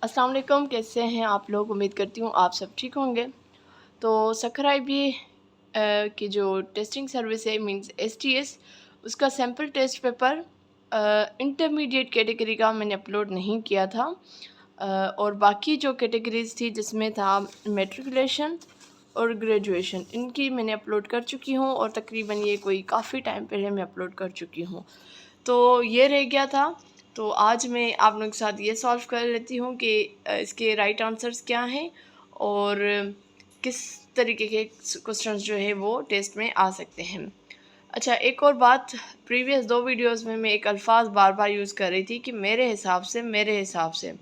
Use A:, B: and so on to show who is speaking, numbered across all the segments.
A: अस्सलाम वालेकुम, कैसे हैं आप लोग। उम्मीद करती हूँ आप सब ठीक होंगे। तो सखर आईबी की जो टेस्टिंग सर्विस है मींस एसटीएस, उसका sample test paper intermediate category का मैंने अपलोड नहीं किया था। और बाकी जो कैटेगरीज़ थी जिसमें था मेट्रिकुलेशन और ग्रेजुएशन, इनकी मैंने अपलोड कर चुकी हूँ और तकरीबन ये कोई काफ़ी टाइम पहले मैं अपलोड कर चुकी हूँ। तो ये रह गया था। तो आज मैं आप लोगों के साथ ये सॉल्व कर लेती हूँ कि इसके राइट आंसर्स क्या हैं और किस तरीके के क्वेश्चंस जो है वो टेस्ट में आ सकते हैं। अच्छा, एक और बात, प्रीवियस 2 वीडियोस में मैं एक अल्फाज बार बार यूज़ कर रही थी कि मेरे हिसाब से।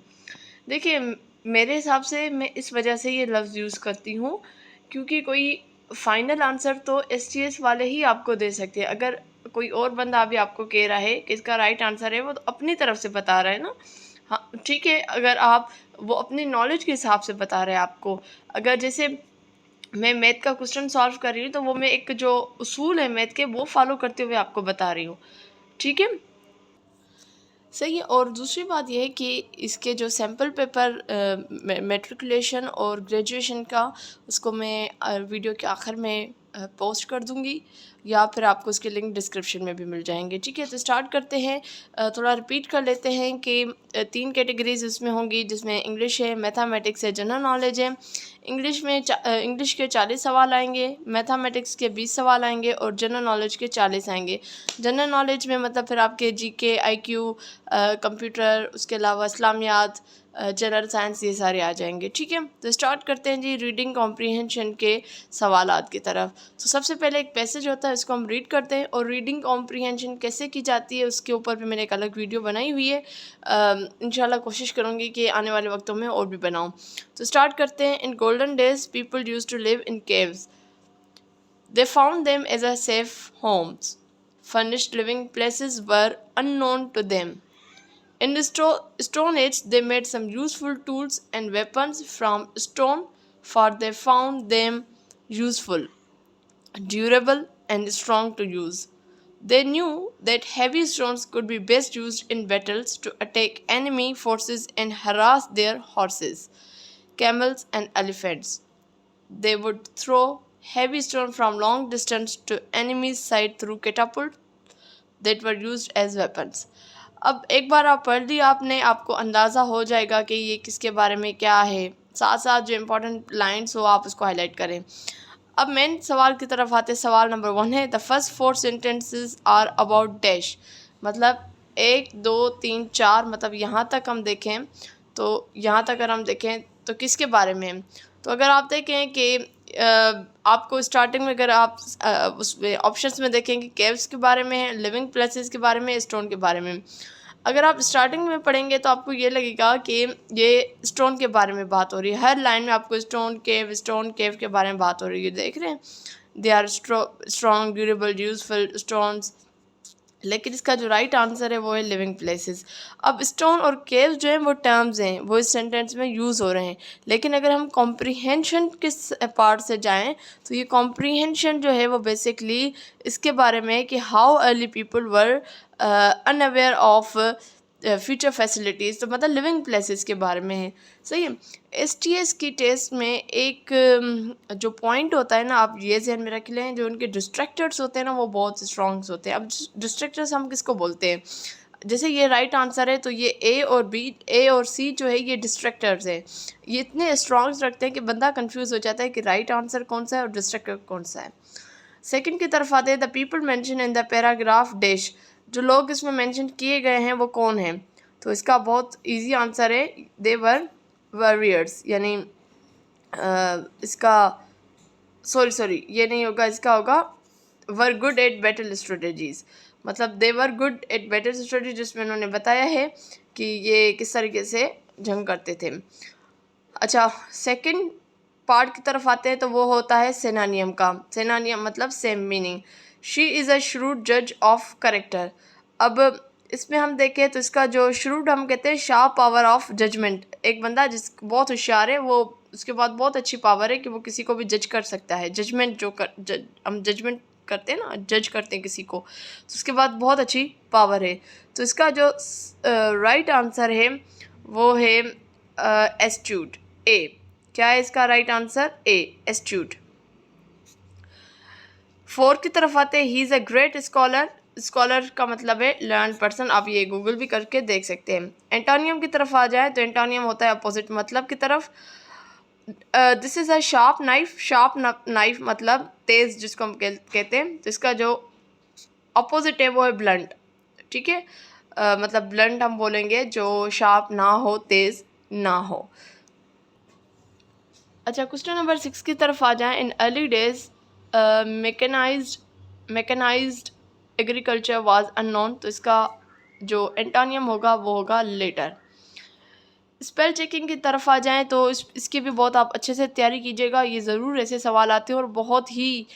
A: देखिए, मेरे हिसाब से मैं इस वजह से ये लफ्ज़ यूज़ करती हूँ क्योंकि कोई फ़ाइनल आंसर तो एसटीएस वाले ही आपको दे सकते हैं। अगर कोई और बंदा भी आपको कह रहा है कि इसका राइट आंसर है, वो तो अपनी तरफ से बता रहा है ना। हाँ, ठीक है, अगर आप वो अपनी नॉलेज के हिसाब से बता रहे हैं आपको। अगर जैसे मैं मैथ का क्वेश्चन सॉल्व कर रही हूँ तो वो मैं एक जो उसूल है मैथ के वो फॉलो करते हुए आपको बता रही हूँ, ठीक है, सही है। और दूसरी बात यह है कि इसके जो सैम्पल पेपर मेट्रिकुलेशन और ग्रेजुएशन का, उसको मैं वीडियो के आखिर में पोस्ट कर दूंगी या फिर आपको उसके लिंक डिस्क्रिप्शन में भी मिल जाएंगे, ठीक है। तो स्टार्ट करते हैं। थोड़ा रिपीट कर लेते हैं कि 3 कैटेगरीज इसमें होंगी, जिसमें इंग्लिश है, मैथमेटिक्स है, जनरल नॉलेज है। इंग्लिश के 40 सवाल आएंगे, मैथमेटिक्स के 20 सवाल आएंगे और जनरल नॉलेज के 40 आएंगे। जनरल नॉलेज में मतलब फिर आपके जीके, आईक्यू, कंप्यूटर, उसके अलावा इस्लामियात, जनरल साइंस, ये सारे आ जाएंगे, ठीक है। तो स्टार्ट करते हैं जी रीडिंग कॉम्प्रीहेंशन के सवालात की तरफ। तो सबसे पहले एक पैसेज होता है, इसको हम रीड करते हैं और रीडिंग कॉम्प्रीहेंशन कैसे की जाती है उसके ऊपर भी मैंने एक अलग वीडियो बनाई हुई है। इंशाल्लाह कोशिश करूँगी कि आने वाले वक्तों में और भी बनाऊँ। तो स्टार्ट करते हैं। In golden days people use to live in caves. They found them as a safe homes. Furnished living places were unknown to them. In the Stone Age, they made some useful tools and weapons from stone, for they found them useful, durable, and strong to use. They knew that heavy stones could be best used in battles to attack enemy forces and harass their horses, camels, and elephants. They would throw heavy stones from long distance to enemy's side through catapults that were used as weapons. अब एक बार आप पढ़ लिया आपने, आपको अंदाज़ा हो जाएगा कि ये किसके बारे में क्या है। साथ साथ जो इम्पोर्टेंट लाइन्स हो आप उसको हाईलाइट करें। अब मेन सवाल की तरफ आते। सवाल नंबर 1 है, the first 4 sentences are about dash. मतलब 1 2 3 4, मतलब यहाँ तक हम देखें तो यहाँ तक अगर हम देखें तो किसके बारे में है। तो अगर आप देखें कि आपको स्टार्टिंग में अगर आप उसमें ऑप्शंस में देखें कि केव्स के बारे में है, लिविंग प्लेसेस के बारे में, स्टोन के बारे में। अगर आप स्टार्टिंग में पढ़ेंगे तो आपको ये लगेगा कि ये स्टोन के बारे में बात हो रही है। हर लाइन में आपको स्टोन केव के बारे में बात हो रही है, देख रहे हैं। They are strong, durable, useful stones. लेकिन इसका जो राइट आंसर है वो है लिविंग प्लेसेस। अब स्टोन और केव जो हैं वो टर्म्स हैं, वो इस सेंटेंस में यूज़ हो रहे हैं। लेकिन अगर हम कॉम्प्रीहेंशन किस पार्ट से जाएं तो ये कॉम्प्रीहेंशन जो है वो बेसिकली इसके बारे में है कि how early people were unaware of future facilities. तो मतलब लिविंग प्लेसेस के बारे में है, सही है। एसटीएस की टेस्ट में एक जो पॉइंट होता है ना, आप ये ध्यान में रख लें, जो उनके डिस्ट्रैक्टर्स होते हैं ना वो बहुत स्ट्रॉन्ग्स होते हैं। अब डिस्ट्रैक्टर्स हम किसको बोलते हैं, जैसे ये राइट आंसर है तो ये ए और सी जो है ये डिस्ट्रैक्टर्स है। ये इतने स्ट्रॉन्ग्स रखते हैं कि बंदा कंफ्यूज हो जाता है कि राइट आंसर कौन सा है और डिस्ट्रैक्टर कौन सा है। सेकंड की तरफ आते हैं, the people mention in the paragraph dash. जो लोग इसमें मेंशन किए गए हैं वो कौन हैं। तो इसका बहुत इजी आंसर है, दे वर वॉरियर्स। यानी इसका सॉरी ये नहीं होगा, इसका होगा were good at battle strategies. मतलब they were good at battle strategy, जिसमें उन्होंने बताया है कि ये किस तरीके से जंग करते थे। अच्छा, सेकंड पार्ट की तरफ आते हैं तो वो होता है सेनानियम का। सेनानियम मतलब same meaning, she is a shrewd जज ऑफ करेक्टर। अब इसमें हम देखें तो इसका जो श्रूड हम कहते हैं शार्प पावर ऑफ जजमेंट। एक बंदा जिस बहुत होशियार है, वो उसके बाद बहुत अच्छी पावर है कि वो किसी को भी जज कर सकता है। जजमेंट हम जजमेंट करते हैं ना, जज करते हैं किसी को, तो उसके बाद बहुत अच्छी पावर है। तो इसका जो राइट आंसर है वो है एस्ट्यूट, ए। क्या है इसका राइट आंसर? ए, एस्ट्यूट। 4 की तरफ आते हैं, ही is a great scholar. Scholar का मतलब है लर्न पर्सन, आप ये गूगल भी करके देख सकते हैं। एंटोनियम की तरफ आ जाए तो एंटोनियम होता है अपोजिट मतलब की तरफ। This is a sharp knife. Sharp knife मतलब तेज़, जिसको हम कहते हैं। तो इसका जो अपोजिट है वो है ब्लंट, ठीक है। मतलब ब्लंट हम बोलेंगे जो शार्प ना हो, तेज़ ना हो। अच्छा, क्वेश्चन नंबर 6 की तरफ आ जाएं। In early days mechanised agriculture was unknown. तो इसका जो एंटोनियम होगा वो होगा लेटर। स्पेल चेकिंग की तरफ आ जाएं तो इसकी भी बहुत आप अच्छे से तैयारी कीजिएगा। ये ज़रूर ऐसे सवाल आते हैं और बहुत ही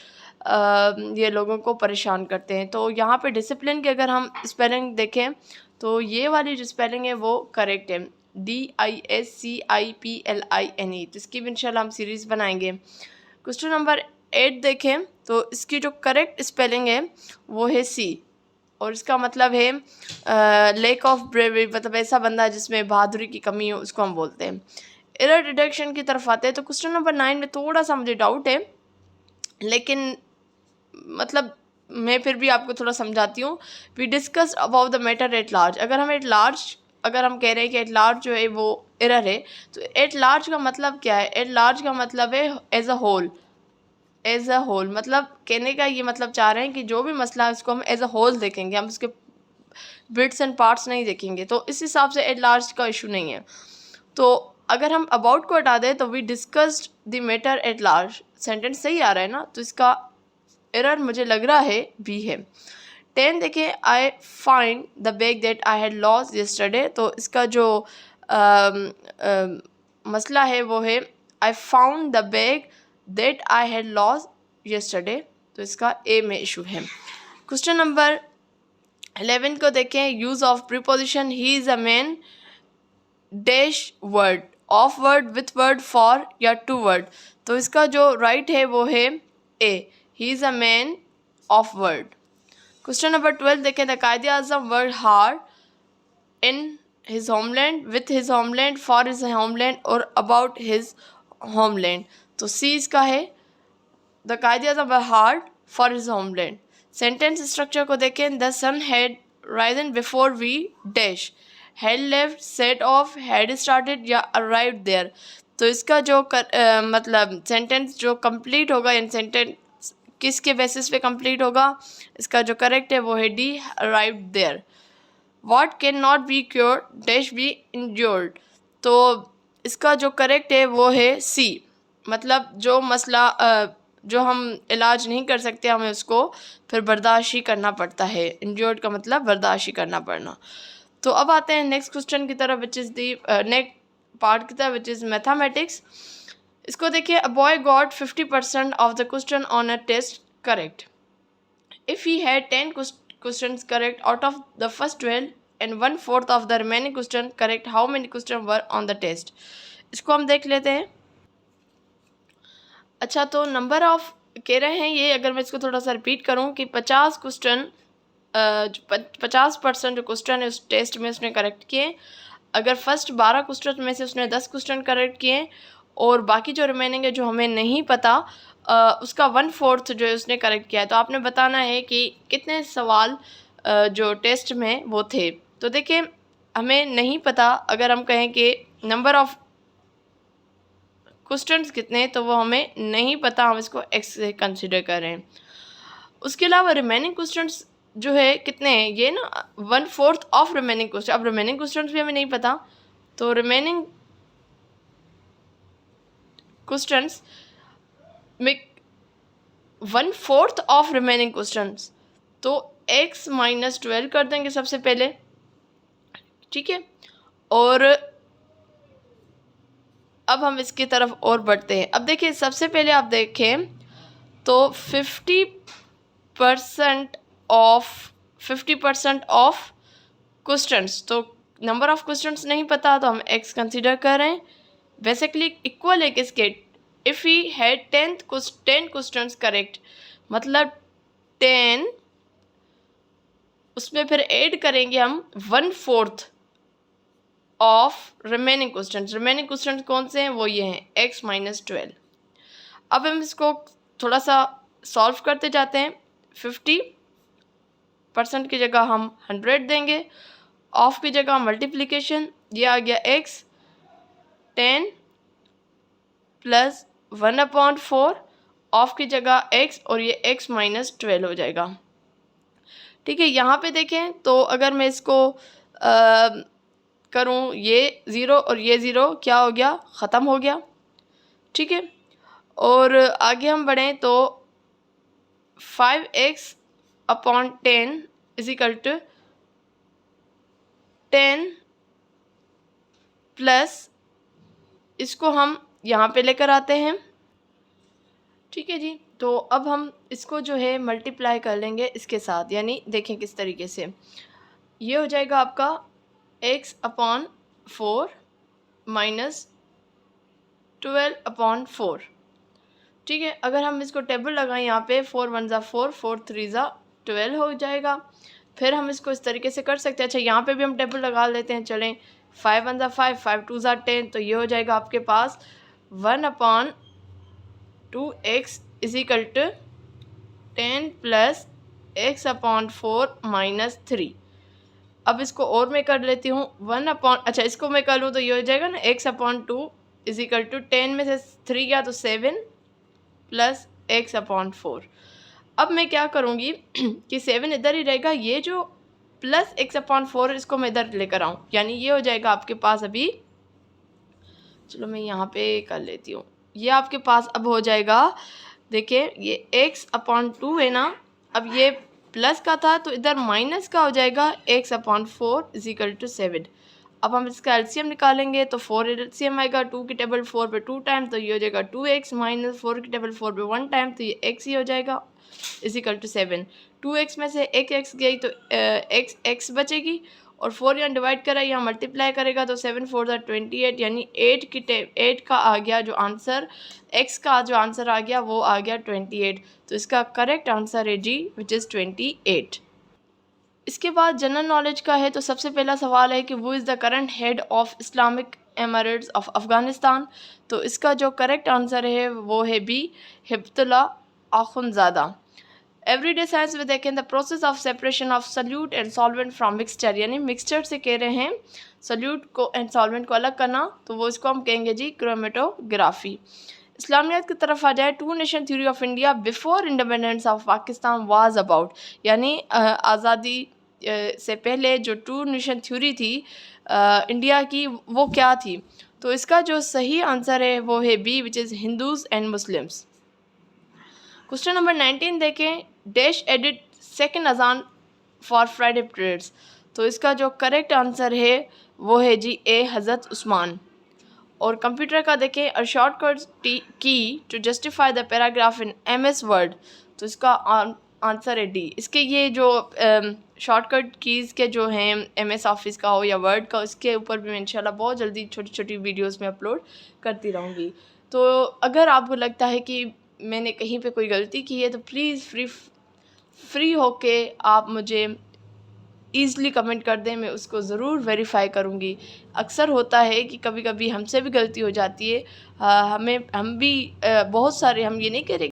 A: ये लोगों को परेशान करते हैं। तो यहाँ पे डिसिप्लिन की अगर हम स्पेलिंग देखें तो ये वाली जो स्पेलिंग है वो करेक्ट है, DISCIPLINE। तो इसकी भी इंशाल्लाह हम सीरीज़ बनाएंगे। क्वेश्चन नंबर 8 देखें तो इसकी जो करेक्ट स्पेलिंग है वो है सी, और इसका मतलब है लेक ऑफ ब्रेवरी, मतलब ऐसा बंदा जिसमें बहादुरी की कमी हो, उसको हम बोलते हैं। एरर डिटेक्शन की तरफ आते हैं तो क्वेश्चन नंबर 9 में थोड़ा सा मुझे डाउट है, लेकिन मतलब मैं फिर भी आपको थोड़ा समझाती हूँ। We discuss about the matter at large. अगर हम अगर हम कह रहे हैं कि एट लार्ज जो है वो एरर है, तो एट लार्ज का मतलब क्या है? एट लार्ज का मतलब है as a whole. As a whole मतलब कहने का ये मतलब चाह रहे हैं कि जो भी मसला है उसको हम एज अ होल देखेंगे, हम उसके बिट्स एंड पार्ट्स नहीं देखेंगे। तो इस हिसाब से एट लार्ज का इशू नहीं है। तो अगर हम अबाउट को हटा दें तो we discussed the matter at large, sentence सही आ रहा है ना? तो इसका एरर मुझे लग रहा है बी है। 10 देखिए, I find the bag that I had lost yesterday. तो इसका जो मसला है वो है I found the bag that I had lost yesterday. तो इसका ए में इशू है। क्वेश्चन नंबर 11 को देखें, use of preposition he is a man dash word, of word, with word, for या टू वर्ड। तो इसका जो राइट है वो है A, he is a man of word. Question number 12 देखें, the Quaid-e Azam word hard in his homeland, with his homeland, for his homeland और about his homeland. तो सी इसका है, the Quaid-e Azam word hard for his homeland. Sentence structure को देखें, the sun had risen before we dash, had left, set off, had started या arrived there. तो इसका जो मतलब सेंटेंस जो कंप्लीट होगा, इन सेंटेंस किसके बेसिस पे कंप्लीट होगा? इसका जो करेक्ट है वो है D, arrived there. What can not be cured dash be endured. तो इसका जो करेक्ट है वो है सी, मतलब जो मसला जो हम इलाज नहीं कर सकते हमें उसको फिर बर्दाश्त ही करना पड़ता है। इंड्योर्ड का मतलब बर्दाश्त ही करना पड़ना। तो अब आते हैं नेक्स्ट क्वेश्चन की तरफ, which is the next part की तरफ, विच इज़ मैथमेटिक्स। इसको देखिए, a boy got 50% of the question on a test correct. If he had 10 questions correct out of the first 12 and 1/4 of the remaining question correct, how many questions were on the test? इसको हम देख लेते हैं। अच्छा, तो number of कह रहे हैं ये, अगर मैं इसको थोड़ा सा रिपीट करूँ कि 50 क्वेश्चन 50% जो क्वेश्चन है उस टेस्ट में उसने करेक्ट किए। अगर फर्स्ट 12 क्वेश्चन में से उसने 10 क्वेश्चन करेक्ट किए और बाकी जो रिमेनिंग है जो हमें नहीं पता उसका 1/4 जो है उसने करेक्ट किया है। तो आपने बताना है कि कितने सवाल जो टेस्ट में वो थे। तो देखिए, हमें नहीं पता, अगर हम कहें कि नंबर ऑफ क्वेश्चंस कितने, तो वो हमें नहीं पता, हम इसको एक्स से कंसिडर कर रहे हैं। उसके अलावा रिमेनिंग क्वेश्चंस जो है कितने हैं, ये ना 1/4 ऑफ रिमेनिंग क्वेश्चन। अब रिमेनिंग क्वेश्चंस भी हमें नहीं पता, तो रिमेनिंग क्वेश्चंस में 1/4 ऑफ रिमेनिंग क्वेश्चंस, तो x - 12 कर देंगे सबसे पहले, ठीक है। और अब हम इसकी तरफ और बढ़ते हैं। अब देखिए, सबसे पहले आप देखें तो 50% ऑफ क्वेश्चंस, तो नंबर ऑफ क्वेश्चंस नहीं पता तो हम x कंसिडर कर रहे हैं। बेसिकली इक्वल है किसके? If he had 10 questions correct, मतलब 10, उसमें फिर ऐड करेंगे हम 1/4 ऑफ रिमेनिंग क्वेश्चन कौन से हैं, वो ये हैं x माइनस 12। अब हम इसको थोड़ा सा सॉल्व करते जाते हैं। 50% की जगह हम 100 देंगे, ऑफ की जगह मल्टीप्लिकेशन, ये आ गया x 10 प्लस 1/4, ऑफ की जगह x और ये x माइनस 12 हो जाएगा। ठीक है, यहाँ पे देखें तो अगर मैं इसको करूँ, ये 0 और ये 0 क्या हो गया, ख़त्म हो गया। ठीक है, और आगे हम बढ़ें तो 5x/10 is equal to 10 plus, इसको हम यहाँ पे लेकर आते हैं। ठीक है जी, तो अब हम इसको जो है मल्टीप्लाई कर लेंगे इसके साथ, यानी देखें किस तरीके से, ये हो जाएगा आपका x/4 माइनस 12/4। ठीक है, अगर हम इसको टेबल लगाएं यहाँ पे, 4 1 ज़ा 4, 4 3 ज़ा 12 हो जाएगा। फिर हम इसको इस तरीके से कर सकते हैं। अच्छा, यहाँ पे भी हम टेबल लगा लेते हैं, चलें। 5 1 ज़ा 5, 5 2 ज़ा 10, तो ये हो जाएगा आपके पास 1/2x is equal to 10 plus x/4 minus 3। अब इसको और मैं कर लेती हूँ, अच्छा इसको मैं कर लूँ तो ये हो जाएगा ना x/2 इज इक्वल टू 10 में से 3 गया तो 7 प्लस x/4। अब मैं क्या करूँगी कि 7 इधर ही रहेगा, ये जो प्लस x/4 इसको मैं इधर लेकर आऊँ, यानी ये हो जाएगा आपके पास अभी, चलो मैं यहाँ पे कर लेती हूँ, ये आपके पास अब हो जाएगा, देखिए ये x/2 है ना, अब ये प्लस का था तो इधर माइनस का हो जाएगा, x/4 इज इक्वल टू 7। अब हम इसका एलसीएम निकालेंगे तो 4 एलसीएम आएगा, 2 की टेबल 4 पे 2 टाइम, तो ये हो जाएगा 2x माइनस 4 की टेबल 4 पे 1 टाइम, तो ये x ही हो जाएगा इज इक्वल टू 7। 2x में से एक x गई तो x बचेगी, और 4 यहाँ डिवाइड करा, यहाँ मल्टीप्लाई करेगा तो 7 4 ज़ा 28, यानी 8 का आ गया जो आंसर, x का जो आंसर आ गया वो आ गया 28। तो इसका करेक्ट आंसर है जी, विच इज़ 28। इसके बाद जनरल नॉलेज का है, तो सबसे पहला सवाल है कि वो is the current head of Islamic Emirates of Afghanistan. तो इसका जो करेक्ट आंसर है वो है बी, हिब्बतुल्लाह अख़ुंज़ादा। एवरीडे साइंस में देखें, the process of separation of solute and solvent from mixture, यानी मिक्सचर से कह रहे हैं सल्यूट को एंड सॉल्वेंट को अलग करना, तो वो इसको हम कहेंगे जी क्रोमेटोग्राफी। इस्लामियत की तरफ आ जाए, 2 nation theory of India before independence of Pakistan was about, यानी आज़ादी से पहले जो 2 नेशन थ्योरी थी इंडिया की, वो क्या थी। तो इसका जो सही आंसर है वो है B, which is Hindus and Muslims. Question number 19 देखें, डैश एडिट सेकंड अजान फॉर फ्राइडे प्रेयर्स। तो इसका जो करेक्ट आंसर है वो है जी ए, हज़रत उस्मान। और कंप्यूटर का देखें, a shortcut key to justify the paragraph in MS word, तो इसका आंसर है डी। इसके ये जो शॉर्टकट कीज़ के जो हैं MS ऑफिस का हो या वर्ड का, इसके ऊपर भी मैं इंशाल्लाह बहुत जल्दी छोटी छोटी वीडियोस में अपलोड करती रहूँगी। तो अगर आपको लगता है कि मैंने कहीं पे कोई गलती की है तो प्लीज़ फ्री होके आप मुझे ईज़िली कमेंट कर दें, मैं उसको ज़रूर वेरीफ़ाई करूँगी। अक्सर होता है कि कभी कभी हमसे भी गलती हो जाती है, हम भी बहुत सारे, हम ये नहीं कह रहे